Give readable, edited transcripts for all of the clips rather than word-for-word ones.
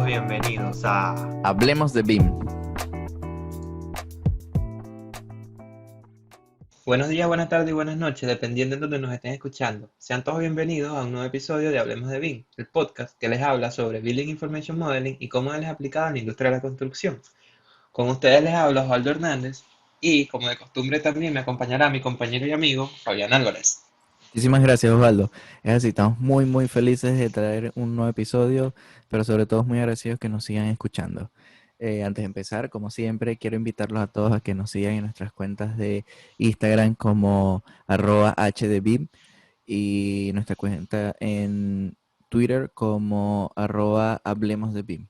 todos bienvenidos a... Hablemos de BIM. Buenos días, buenas tardes y buenas noches, dependiendo de donde nos estén escuchando. Sean todos bienvenidos a un nuevo episodio de Hablemos de BIM, el podcast que les habla sobre Building Information Modeling y cómo él es aplicado en la industria de la construcción. Con ustedes les habla Osvaldo Hernández y, como de costumbre, también me acompañará mi compañero y amigo Fabián Álvarez. Muchísimas gracias, Osvaldo. Es así, estamos muy felices de traer un nuevo episodio, pero sobre todo muy agradecidos que nos sigan escuchando. Antes de empezar, como siempre, quiero invitarlos a todos a que nos sigan en nuestras cuentas de Instagram como @hdbim y nuestra cuenta en Twitter como @hablemos de BIM.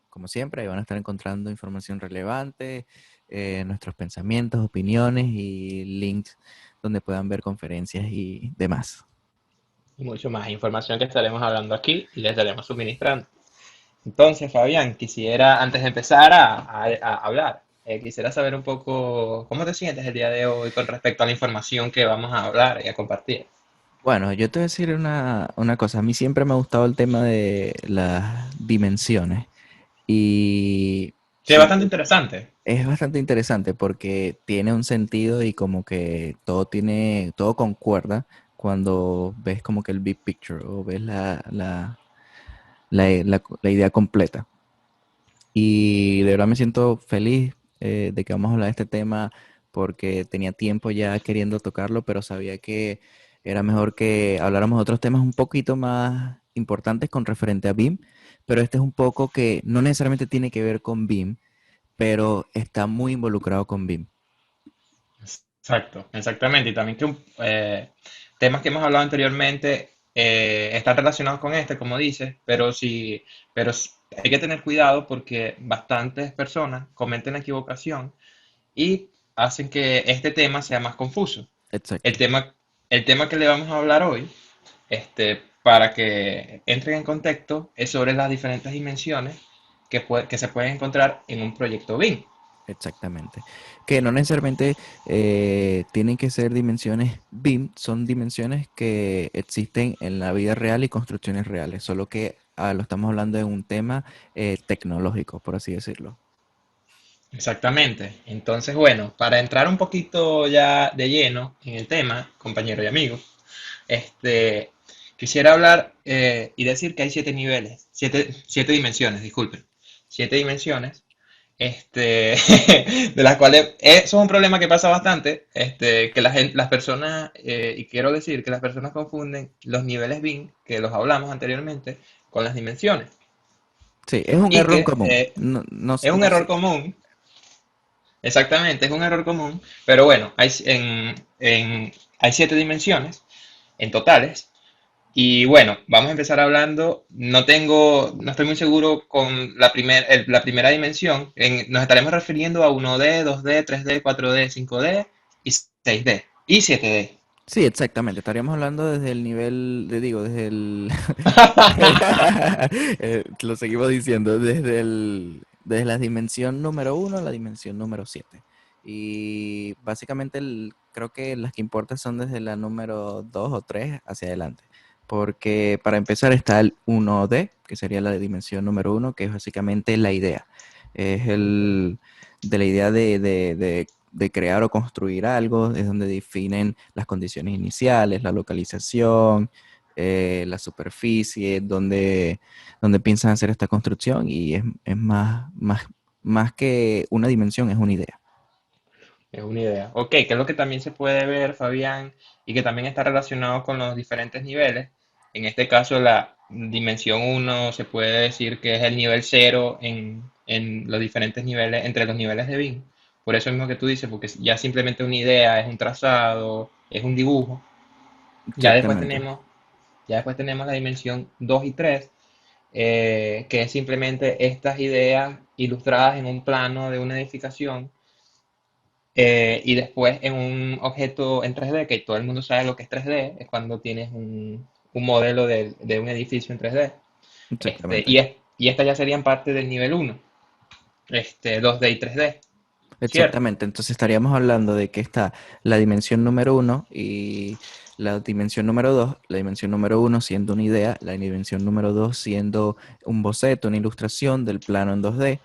Como siempre, ahí van a estar encontrando información relevante, nuestros pensamientos, opiniones y links donde puedan ver conferencias y demás. Y mucho más información que estaremos hablando aquí y les estaremos suministrando. Entonces, Fabián, quisiera, antes de empezar a hablar, quisiera saber un poco cómo te sientes el día de hoy con respecto a la información que vamos a hablar y a compartir. Bueno, yo te voy a decir una cosa. A mí siempre me ha gustado el tema de las dimensiones y Sí, es bastante siento interesante. es bastante interesante porque tiene un sentido y como que todo concuerda cuando ves como que el big picture o ves la idea completa. Y de verdad me siento feliz de que vamos a hablar de este tema porque tenía tiempo ya queriendo tocarlo, pero sabía que era mejor que habláramos de otros temas un poquito más importantes con referente a BIM, pero este es un poco que no necesariamente tiene que ver con BIM, pero está muy involucrado con BIM. Exacto, exactamente. Y también que temas que hemos hablado anteriormente están relacionados con este, como dices, pero sí, hay que tener cuidado porque bastantes personas cometen la equivocación y hacen que este tema sea más confuso. El Exacto. tema, el tema que le vamos a hablar hoy, para que entren en contexto, es sobre las diferentes dimensiones que se pueden encontrar en un proyecto BIM. Exactamente. Que no necesariamente tienen que ser dimensiones BIM, son dimensiones que existen en la vida real y construcciones reales, solo que lo estamos hablando de un tema tecnológico, por así decirlo. Exactamente. Entonces, bueno, para entrar un poquito ya de lleno en el tema, compañero y amigo, este, quisiera hablar y decir que hay siete niveles, siete dimensiones, disculpen, siete dimensiones, de las cuales eso es un problema que pasa bastante, que las personas, y quiero decir que las personas confunden los niveles BIM, que los hablamos anteriormente, con las dimensiones, Sí, es un y error que común. No, no, es un no error sé. común. Exactamente, es un error común, pero bueno, hay siete dimensiones en totales. Y bueno, vamos a empezar hablando. No estoy muy seguro con la primera dimensión. Nos estaremos refiriendo a 1D, 2D, 3D, 4D, 5D y 6D y 7D. Sí, exactamente. Estaríamos hablando desde el nivel, digo, desde el... lo seguimos diciendo, desde la dimensión número uno a la dimensión número 7. Y básicamente creo que las que importan son desde la número 2 o 3 hacia adelante. Porque para empezar está el 1D, que sería la dimensión número uno, que es básicamente la idea. Es de la idea de crear o construir algo, es donde definen las condiciones iniciales, la localización, la superficie, donde piensan hacer esta construcción y es más que una dimensión, es una idea. Es una idea. Ok, que es lo que también se puede ver, Fabián, y que también está relacionado con los diferentes niveles. En este caso, la dimensión uno se puede decir que es el nivel cero en los diferentes niveles, entre los niveles de BIM. Por eso mismo que tú dices, porque ya simplemente una idea, es un trazado, es un dibujo. Ya después Exactamente. tenemos, ya después tenemos la dimensión 2 y 3, que es simplemente estas ideas ilustradas en un plano de una edificación y después en un objeto en 3D, que todo el mundo sabe lo que es 3D, es cuando tienes un modelo de un edificio en 3D. Exactamente. Y estas ya serían parte del nivel uno, 2D y 3D, ¿cierto? Exactamente. Entonces estaríamos hablando de que está la dimensión número uno y la dimensión número 2, la dimensión número uno siendo una idea, la dimensión número 2 siendo un boceto, una ilustración del plano en 2D,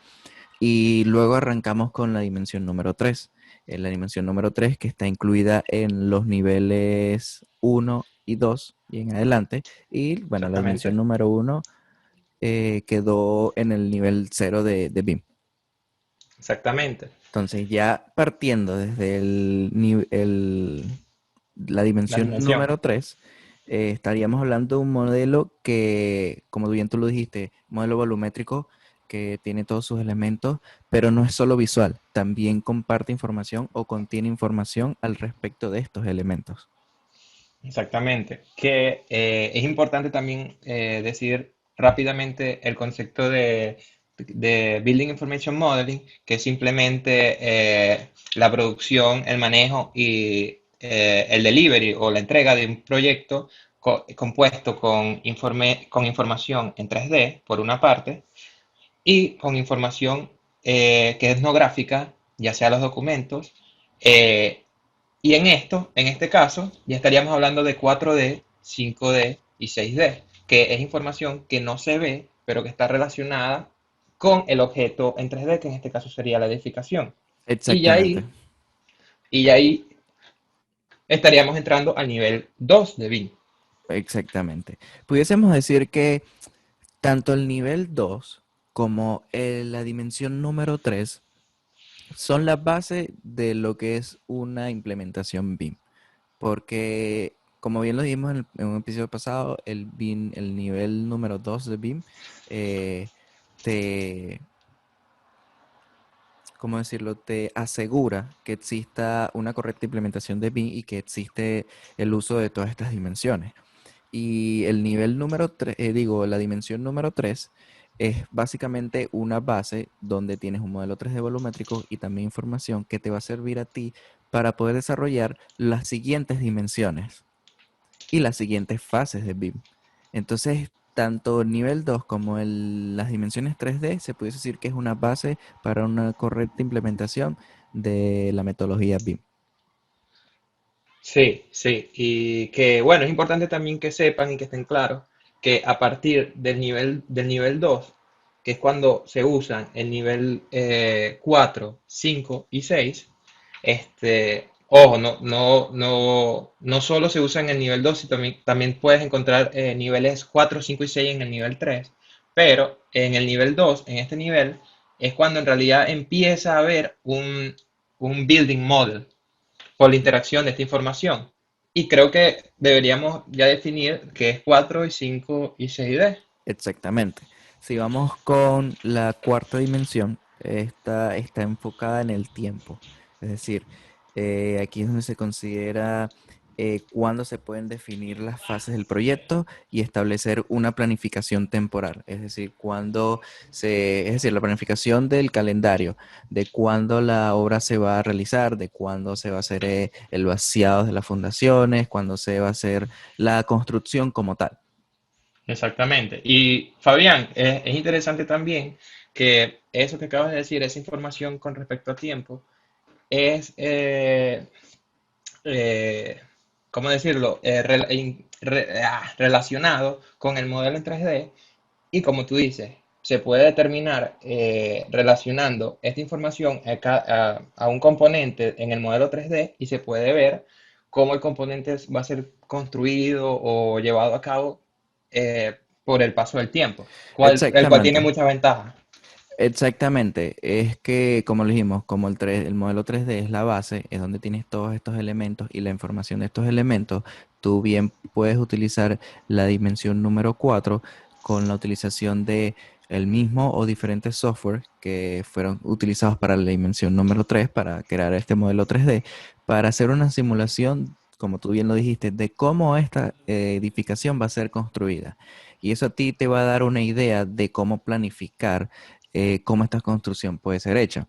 y luego arrancamos con la dimensión número 3. La dimensión número 3 que está incluida en los niveles uno y 2 y en adelante. Y bueno, la dimensión Exactamente, número uno quedó en el nivel cero de BIM. exactamente. Entonces ya partiendo desde la La dimensión dimensión. número 3, estaríamos hablando de un modelo que, como bien tú lo dijiste, modelo volumétrico que tiene todos sus elementos, pero no es solo visual, también comparte información o contiene información al respecto de estos elementos. Exactamente. Que es importante también decir rápidamente el concepto de Building Information Modeling, que es simplemente la producción, el manejo y el delivery o la entrega de un proyecto compuesto con información en 3D, por una parte, y con información que es no gráfica, ya sea los documentos, eh, y en esto, en este caso, ya estaríamos hablando de 4D, 5D y 6D, que es información que no se ve, pero que está relacionada con el objeto en 3D, que en este caso sería la edificación. Y ya Exactamente, ahí, y ya ahí estaríamos entrando al nivel 2 de BIM. exactamente. Pudiésemos decir que tanto el nivel 2 como la dimensión número 3 son la base de lo que es una implementación BIM. Porque, como bien lo dijimos en un episodio pasado, el BIM, el nivel número 2 de BIM, eh, te, ¿cómo decirlo? Te asegura que exista una correcta implementación de BIM y que existe el uso de todas estas dimensiones. Y el nivel número 3, la dimensión número 3 es básicamente una base donde tienes un modelo 3D volumétrico y también información que te va a servir a ti para poder desarrollar las siguientes dimensiones y las siguientes fases de BIM. Entonces, tanto el nivel 2 como las dimensiones 3D se puede decir que es una base para una correcta implementación de la metodología BIM. Sí, sí, y que bueno, es importante también que sepan y que estén claros que a partir del nivel 2, que es cuando se usan el nivel 4, 5 y 6, ojo, no solo se usa en el nivel 2, sino también puedes encontrar niveles 4, 5 y 6 en el nivel 3, pero en el nivel 2, en este nivel, es cuando en realidad empieza a haber un building model por la interacción de esta información. Y creo que deberíamos ya definir qué es 4 y 5 y 6D. Exactamente. Si vamos con la cuarta dimensión, esta está enfocada en el tiempo. Es decir, aquí es donde se considera cuándo se pueden definir las fases del proyecto y establecer una planificación temporal. Es decir, es decir, la planificación del calendario, de cuándo la obra se va a realizar, de cuándo se va a hacer el vaciado de las fundaciones, cuándo se va a hacer la construcción como tal. Exactamente. Y Fabián, es interesante también que eso que acabas de decir, esa información con respecto a tiempo, es, eh, ¿cómo decirlo? Relacionado con el modelo en 3D. Y como tú dices, se puede determinar relacionando esta información a un componente en el modelo 3D y se puede ver cómo el componente va a ser construido o llevado a cabo por el paso del tiempo, el cual tiene Exactamente. muchas ventajas. Exactamente, es que como lo dijimos, como el modelo 3D es la base, es donde tienes todos estos elementos y la información de estos elementos, tú bien puedes utilizar la dimensión número 4 con la utilización de el mismo o diferentes software que fueron utilizados para la dimensión número 3 para crear este modelo 3D, para hacer una simulación, como tú bien lo dijiste, de cómo esta edificación va a ser construida. Y eso a ti te va a dar una idea de cómo planificar cómo esta construcción puede ser hecha.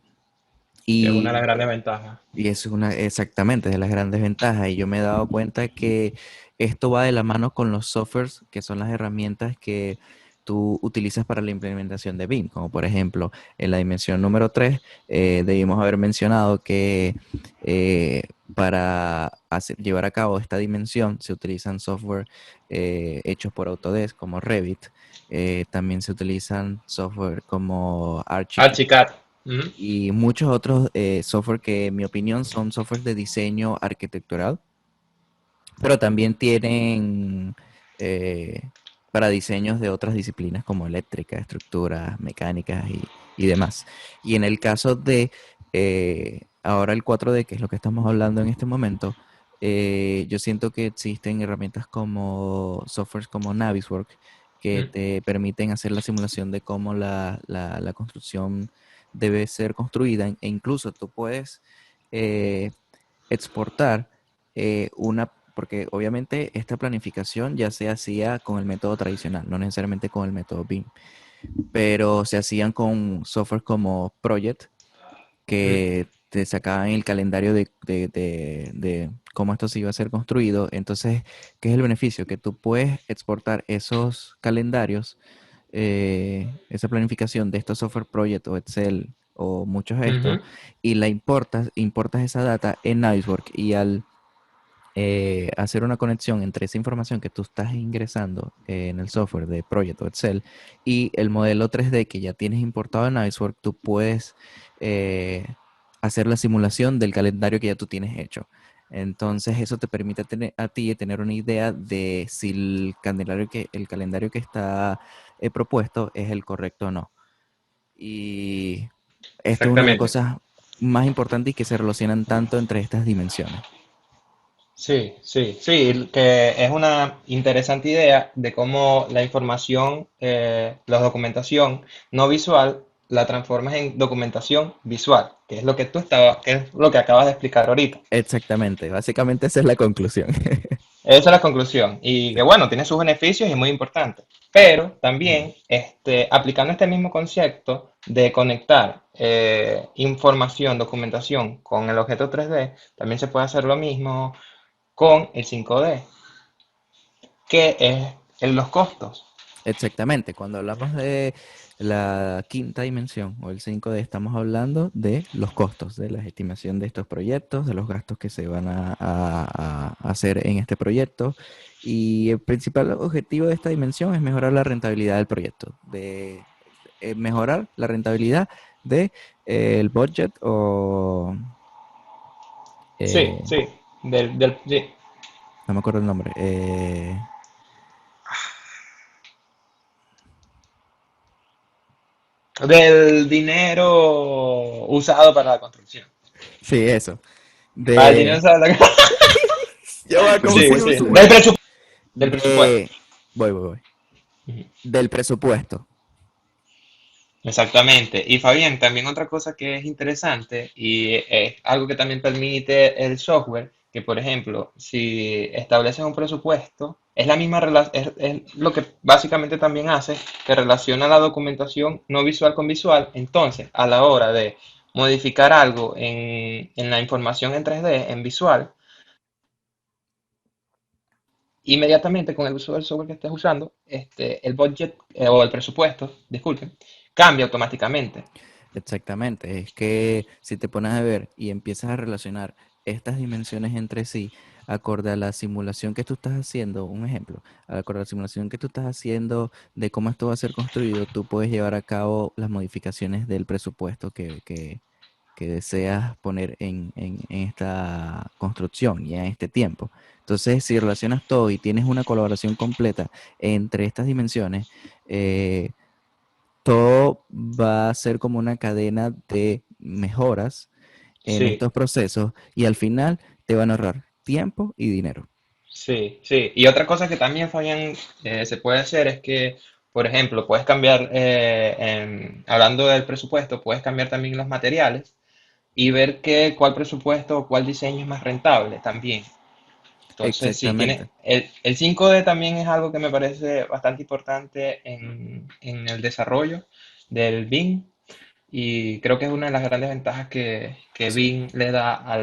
Que es una de las Y, grandes ventajas. y eso es exactamente de las grandes ventajas. Y yo me he dado cuenta que esto va de la mano con los softwares, que son las herramientas que tú utilizas para la implementación de BIM. Como por ejemplo, en la dimensión número 3 debimos haber mencionado que para llevar a cabo esta dimensión se utilizan software hechos por Autodesk como Revit. También se utilizan software como Archicad Archicad. Ujú, y muchos otros software que en mi opinión son software de diseño arquitectural, pero también tienen eh, para diseños de otras disciplinas como eléctrica, estructuras, mecánicas y demás. Y en el caso de ahora el 4D, que es lo que estamos hablando en este momento, yo siento que existen herramientas como softwares como Navisworks que ujú, te permiten hacer la simulación de cómo la construcción debe ser construida e incluso tú puedes eh, exportar porque obviamente esta planificación ya se hacía con el método tradicional, no necesariamente con el método BIM, pero se hacían con software como Project, ujú, que te sacaban el calendario de cómo esto se iba a ser construido. Entonces, ¿qué es el beneficio? Que tú puedes exportar esos calendarios, esa planificación de estos software Project o Excel o muchos de estos, ujú, y importas esa data en Icework y al hacer una conexión entre esa información que tú estás ingresando en el software de Project o Excel y el modelo 3D que ya tienes importado en Icework, tú puedes hacer la simulación del calendario que ya tú tienes hecho. Entonces eso te permite a ti tener una idea de si el calendario que está propuesto es el correcto o no. Y esto es una de las exactamente. cosas más importantes y que se relacionan tanto entre estas dimensiones. Sí, sí, sí, que es una interesante idea de cómo la información, la documentación no visual, la transformas en documentación visual, que es lo que que es lo que acabas de explicar ahorita. Exactamente, básicamente esa es la conclusión. Esa es la conclusión. Y Sí. que bueno, tiene sus beneficios y es muy importante. Pero también, aplicando este mismo concepto de conectar información, documentación con el objeto 3D, también se puede hacer lo mismo con el 5D, que es en los costos. Exactamente, cuando hablamos de la quinta dimensión o el 5D, estamos hablando de los costos, de la estimación de estos proyectos, de los gastos que se van a hacer en este proyecto. Y el principal objetivo de esta dimensión es mejorar la rentabilidad del proyecto, de mejorar la rentabilidad de el budget o Sí, eh, sí, sí. no me acuerdo el nombre. Del dinero usado para la construcción. Sí, eso. Para el dinero De. usado para la Ya va, ¿cómo Sí, se sí. llama? Del presupuesto. De. Voy. Ujú. Del presupuesto. Exactamente. Y Fabián, también otra cosa que es interesante y es algo que también permite el software, que por ejemplo, si estableces un presupuesto, es la misma es lo que básicamente también hace, que relaciona la documentación no visual con visual. Entonces, a la hora de modificar algo en la información en 3D, en visual, inmediatamente con el uso del software que estés usando, el budget o el presupuesto, disculpen, cambia automáticamente. Exactamente. Es que si te pones a ver y empiezas a relacionar estas dimensiones entre sí, acorde a la simulación que tú estás haciendo, un ejemplo, acorde a la simulación que tú estás haciendo de cómo esto va a ser construido, tú puedes llevar a cabo las modificaciones del presupuesto que deseas poner en esta construcción y en este tiempo. Entonces, si relacionas todo y tienes una colaboración completa entre estas dimensiones, eh, todo va a ser como una cadena de mejoras en Sí, estos procesos y al final te van a ahorrar tiempo y dinero. sí, sí. Y otra cosa que también, Fabián, se puede hacer es que, por ejemplo, puedes cambiar, hablando del presupuesto, puedes cambiar también los materiales y ver cuál presupuesto o cuál diseño es más rentable también. Entonces, sí, Exactamente. el 5D también es algo que me parece bastante importante en el desarrollo del BIM y creo que es una de las grandes ventajas que Sí. BIM le da a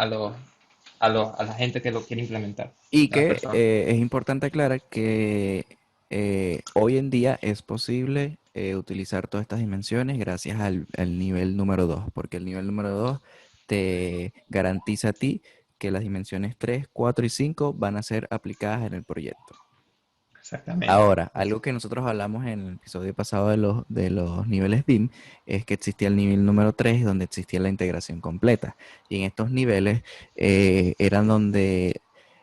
la gente que lo quiere implementar, Y a las que personas. es importante aclarar que hoy en día es posible utilizar todas estas dimensiones gracias al nivel número 2 porque el nivel número 2 te garantiza a ti que las dimensiones 3, 4 y 5 van a ser aplicadas en el proyecto. Exactamente. Ahora, algo que nosotros hablamos en el episodio pasado de los niveles BIM es que existía el nivel número 3 donde existía la integración completa. Y en estos niveles eran donde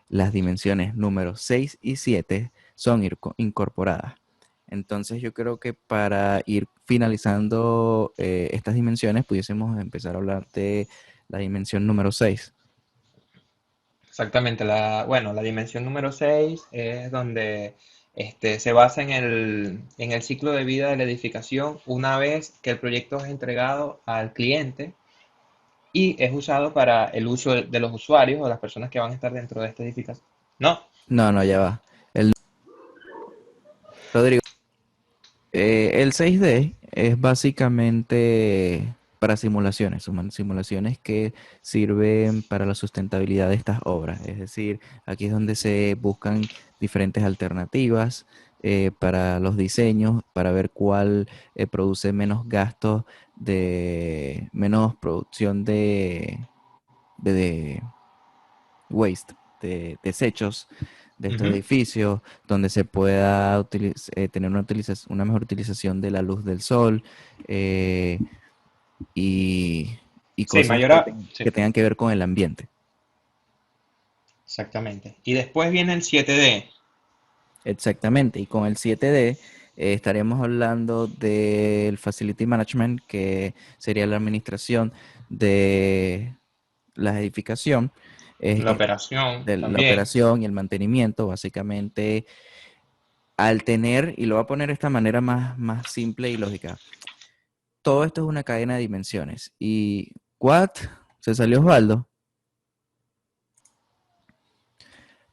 las dimensiones número 6 y 7 son incorporadas. Entonces yo creo que para ir finalizando estas dimensiones pudiésemos empezar a hablar de la dimensión número 6. Exactamente. Bueno, la dimensión número 6 es donde se basa en el ciclo de vida de la edificación una vez que el proyecto es entregado al cliente y es usado para el uso de los usuarios o las personas que van a estar dentro de esta edificación. No, No, no, ya va. Rodrigo. El 6D es básicamente para simulaciones, son simulaciones que sirven para la sustentabilidad de estas obras. Es decir, aquí es donde se buscan diferentes alternativas para los diseños, para ver cuál produce menos gastos de menos producción de waste, de desechos de estos ujú. edificios, donde se pueda tener una mejor utilización de la luz del sol eh, y, y Sí, cosas sí, que tengan que ver con el ambiente. exactamente. Y después viene el 7D. Exactamente, y con el 7D estaremos hablando del Facility Management, que sería la administración de la edificación, La eh, operación de la también. operación y el mantenimiento, básicamente al tener, y lo voy a poner de esta manera más simple y lógica, todo esto es una cadena de dimensiones. ¿Y what? ¿Se salió Osvaldo?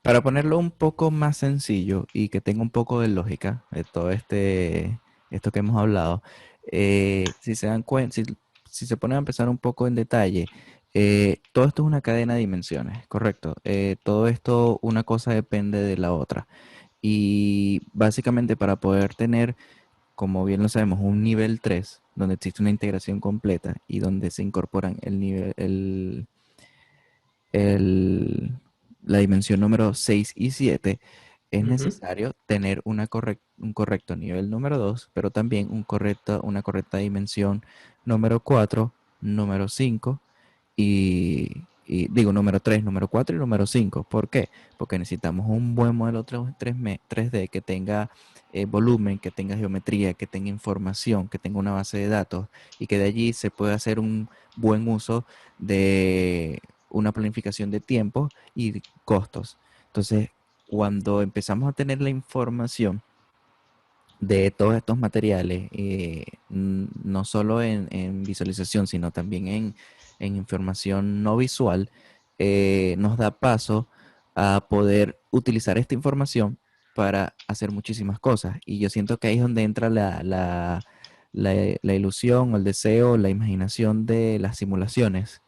Para ponerlo un poco más sencillo y que tenga un poco de lógica de todo esto que hemos hablado, si se dan cuenta, si se ponen a empezar un poco en detalle, todo esto es una cadena de dimensiones, correcto. Todo esto, una cosa depende de la otra. Y básicamente para poder tener, como bien lo sabemos, un nivel 3 donde existe una integración completa y donde se incorporan el- la dimensión número 6 y 7, es Ujú. necesario tener un correcto nivel número 2 pero también una correcta dimensión número 4 número 5 y digo número 3 número 4 y número 5. ¿Por qué? Porque necesitamos un buen modelo 3D que tenga volumen, que tenga geometría, que tenga información, que tenga una base de datos y que de allí se pueda hacer un buen uso de una planificación de tiempo y de costos. Entonces, cuando empezamos a tener la información de todos estos materiales, no solo en visualización, sino también en información no visual, nos da paso a poder utilizar esta información para hacer muchísimas cosas. Y yo siento que ahí es donde entra la ilusión, o el deseo, la imaginación de las simulaciones,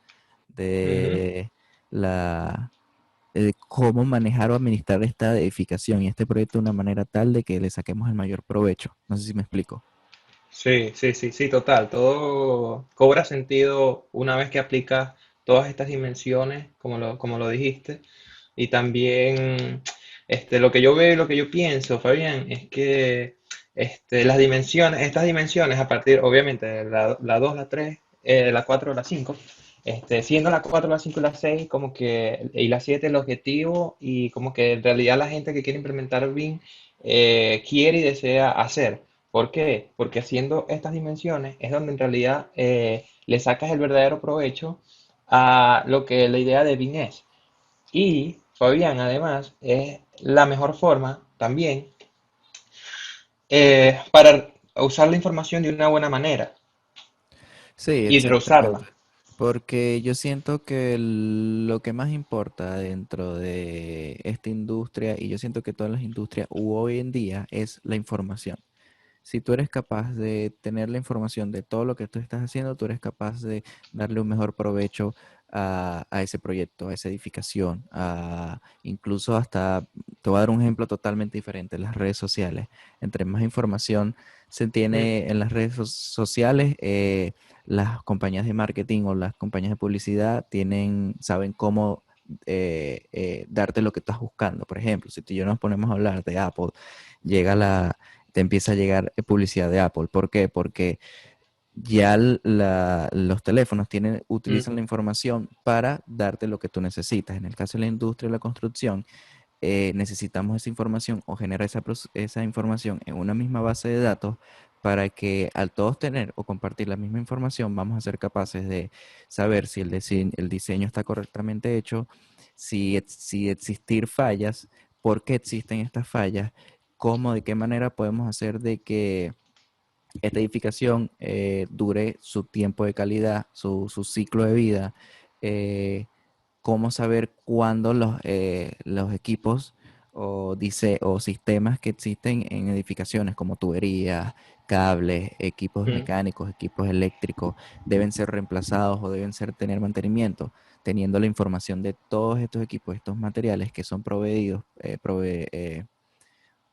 Ujú. de la cómo manejar o administrar esta edificación y este proyecto de una manera tal de que le saquemos el mayor provecho. No sé si me explico. Sí, sí, sí, sí, total. Todo cobra sentido una vez que aplicas todas estas dimensiones, como lo dijiste. Y también lo que yo veo y lo que yo pienso, Fabián, es que las dimensiones, estas dimensiones, a partir, obviamente, de la 2, la 3, la 4, la 5, siendo la 4, la 5 y la 6, como que, y la 7 el objetivo, y como que en realidad la gente que quiere implementar BIM quiere y desea hacer. ¿Por qué? Porque haciendo estas dimensiones es donde en realidad le sacas el verdadero provecho a lo que la idea de BIM es. Y Fabián, además, es la mejor forma también para usar la información de una buena manera Sí, y reusarla. exactamente. Porque yo siento que lo que más importa dentro de esta industria, y yo siento que todas las industrias hoy en día, es la información. Si tú eres capaz de tener la información de todo lo que tú estás haciendo, tú eres capaz de darle un mejor provecho a ese proyecto, a esa edificación, incluso hasta, te voy a dar un ejemplo totalmente diferente, las redes sociales. Entre más información se Mm, tiene en las redes sociales, las compañías de marketing o las compañías de publicidad saben cómo darte lo que estás buscando. Por ejemplo, si tú y yo nos ponemos a hablar de Apple, te empieza a llegar publicidad de Apple. ¿Por qué? Porque ya los teléfonos Mm, utilizan la información para darte lo que tú necesitas. En el caso de la industria de la construcción, necesitamos esa información o generar esa información en una misma base de datos para que al todos tener o compartir la misma información, vamos a ser capaces de saber si el diseño está correctamente hecho, si existir fallas, por qué existen estas fallas, cómo, de qué manera podemos hacer de que esta edificación dure su tiempo de calidad, su ciclo de vida, eh, cómo saber cuándo los equipos o sistemas que existen en edificaciones como tuberías, cables, equipos mm, mecánicos, equipos eléctricos, deben ser reemplazados o deben tener mantenimiento, teniendo la información de todos estos equipos, estos materiales que son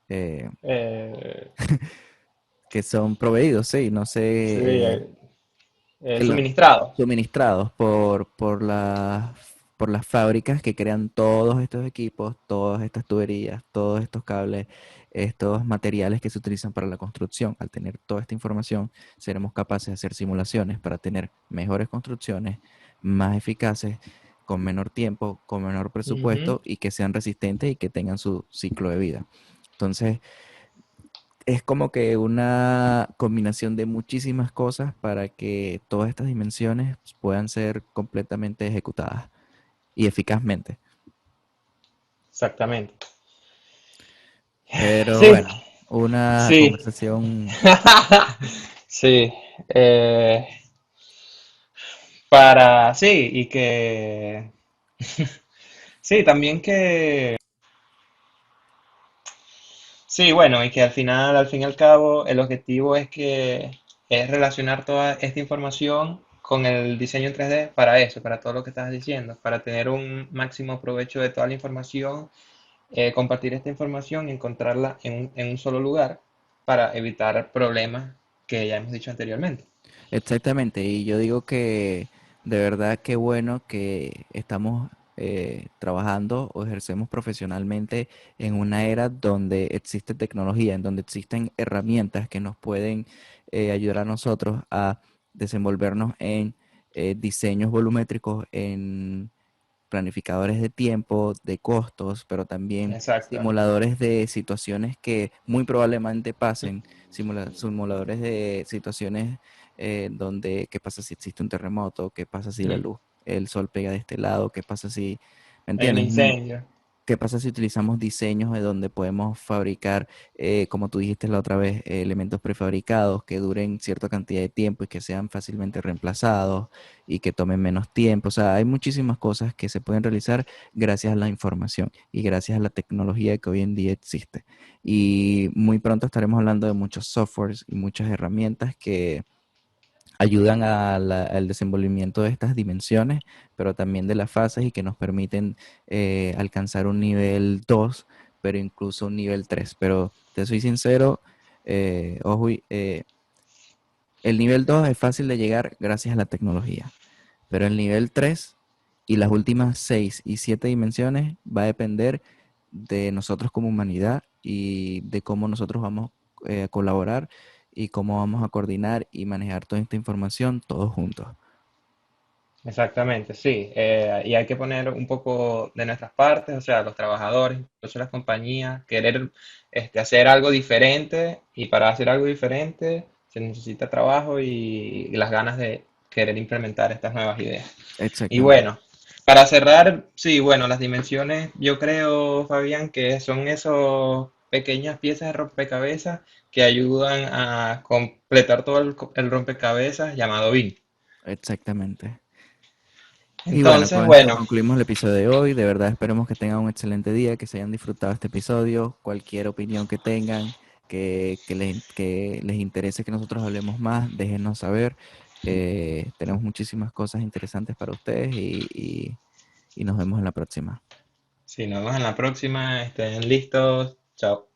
eh, eh, que son proveídos, sí, no sí, sé, que los suministrado. suministrados por las fábricas que crean todos estos equipos, todas estas tuberías, todos estos cables, estos materiales que se utilizan para la construcción. Al tener toda esta información, seremos capaces de hacer simulaciones para tener mejores construcciones, más eficaces, con menor tiempo, con menor Ujú. presupuesto y que sean resistentes y que tengan su ciclo de vida. Entonces, es como que una combinación de muchísimas cosas para que todas estas dimensiones puedan ser completamente ejecutadas y eficazmente. Exactamente. Pero Sí, bueno, una sí. conversación Sí. Sí, y que, sí, también que, sí, bueno, y que al final, al fin y al cabo, el objetivo es relacionar toda esta información con el diseño en 3D para eso, para todo lo que estás diciendo, para tener un máximo provecho de toda la información, compartir esta información y encontrarla en un solo lugar para evitar problemas que ya hemos dicho anteriormente. exactamente. Y yo digo que de verdad qué bueno que estamos trabajando o ejercemos profesionalmente en una era donde existe tecnología, en donde existen herramientas que nos pueden ayudar a nosotros a desenvolvernos en diseños volumétricos, en planificadores de tiempo, de costos, pero también Exacto. simuladores de situaciones que muy probablemente pasen, simuladores de situaciones donde qué pasa si existe un terremoto, qué pasa si Mm. el sol pega de este lado, qué pasa si, ¿me Hay un entiendes? incendio. ¿Qué pasa si utilizamos diseños de donde podemos fabricar, como tú dijiste la otra vez, elementos prefabricados que duren cierta cantidad de tiempo y que sean fácilmente reemplazados y que tomen menos tiempo? O sea, hay muchísimas cosas que se pueden realizar gracias a la información y gracias a la tecnología que hoy en día existe. Y muy pronto estaremos hablando de muchos softwares y muchas herramientas que ayudan al desenvolvimiento de estas dimensiones, pero también de las fases y que nos permiten alcanzar un nivel 2, pero incluso un nivel 3. Pero te soy sincero, ojo, el nivel 2 es fácil de llegar gracias a la tecnología, pero el nivel 3 y las últimas 6 y 7 dimensiones va a depender de nosotros como humanidad y de cómo nosotros vamos a colaborar y cómo vamos a coordinar y manejar toda esta información todos juntos. Exactamente, sí. Y hay que poner un poco de nuestras partes, o sea, los trabajadores, incluso las compañías, querer hacer algo diferente y para hacer algo diferente se necesita trabajo y las ganas de querer implementar estas nuevas ideas. Y Exactamente. bueno, para cerrar, sí, bueno, las dimensiones, yo creo, Fabián, que son esas pequeñas piezas de rompecabezas que ayudan a completar todo el rompecabezas llamado BIM. Exactamente. Y bueno, Entonces, con esto bueno. concluimos el episodio de hoy. De verdad esperemos que tengan un excelente día, que se hayan disfrutado este episodio. Cualquier opinión que tengan, que les interese que nosotros hablemos más, déjenos saber. Tenemos muchísimas cosas interesantes para ustedes y nos vemos en la próxima. Si nos vemos en la próxima, estén listos. Chao.